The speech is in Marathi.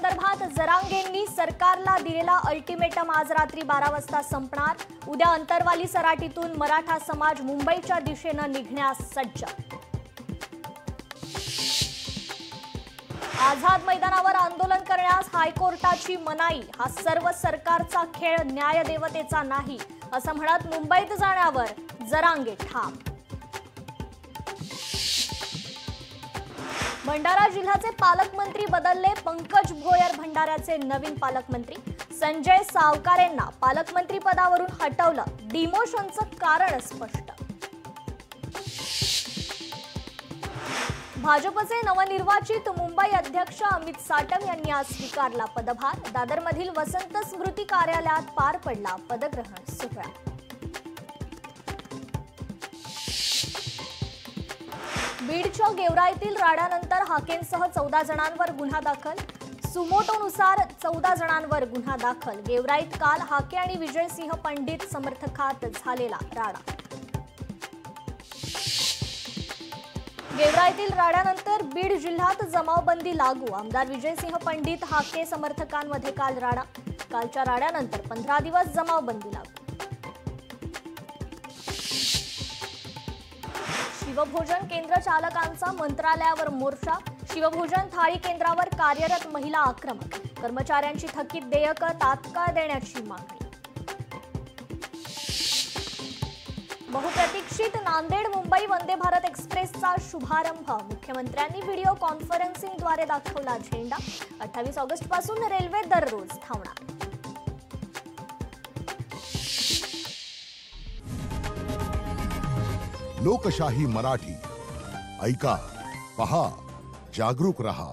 संदर्भात जरांगेंनी सरकारला दिलेला अल्टिमेटम आज रात्री 12 वाजता संपणार। उद्या अंतरवाली सराटीतून मराठा समाज मुंबईच्या दिशेने निघण्यास सज्ज। आझाद मैदानावर आंदोलन करण्यास हायकोर्टाची मनाई। हा सर्व सरकारचा खेळ न्यायदेवतेचा नाही असं म्हणत मुंबईत जाण्यावर जरांगे ठाम। भंडारा जिल्ह्याचे पालकमंत्री बदलले। पंकज भोयर भंडाऱ्याचे नवीन पालकमंत्री। संजय सावकारेंना पालकमंत्री पदावरून हटवलं। डिमोशनचं कारण स्पष्ट। भाजपचे नवनिर्वाचित मुंबई अध्यक्ष अमित साटम यांनी आज स्वीकारला पदभार। दादरमधील वसंत स्मृती कार्यालयात पार पडला पदग्रहण सोहळा। बीडच्या गेवराईतील राड्यानंतर हाकेंसह 14 जणांवर गुन्हा दाखल। सुमोटोनुसार 14 जणांवर गुन्हा दाखल। गेवराईत काल हाके आणि विजयसिंह पंडित समर्थकात झालेला राडा। गेवराईतील राड्यानंतर बीड जिल्ह्यात जमावबंदी लागू। आमदार विजयसिंह पंडित हाके समर्थकांमध्ये काल राडा। कालच्या राड्यानंतर 15 दिवस जमावबंदी लागू। शिवभोजन केंद्र चालकांचा मंत्रालयावर मोर्चा। शिवभोजन थाळी केंद्रावर कार्यरत महिला आक्रमक। कर्मचाऱ्यांची थकीत देयक तात्काळ देण्याची मागणी। बहुप्रतीक्षित नांदेड मुंबई वंदे भारत एक्सप्रेसचा शुभारंभ। मुख्यमंत्र्यांनी व्हिडिओ कॉन्फरन्सिंगद्वारे दाखवला झेंडा। 28 ऑगस्ट पासून रेल्वे दररोज धावणार। लोकशाही मराठी ऐका, पहा, जागरूक रहा।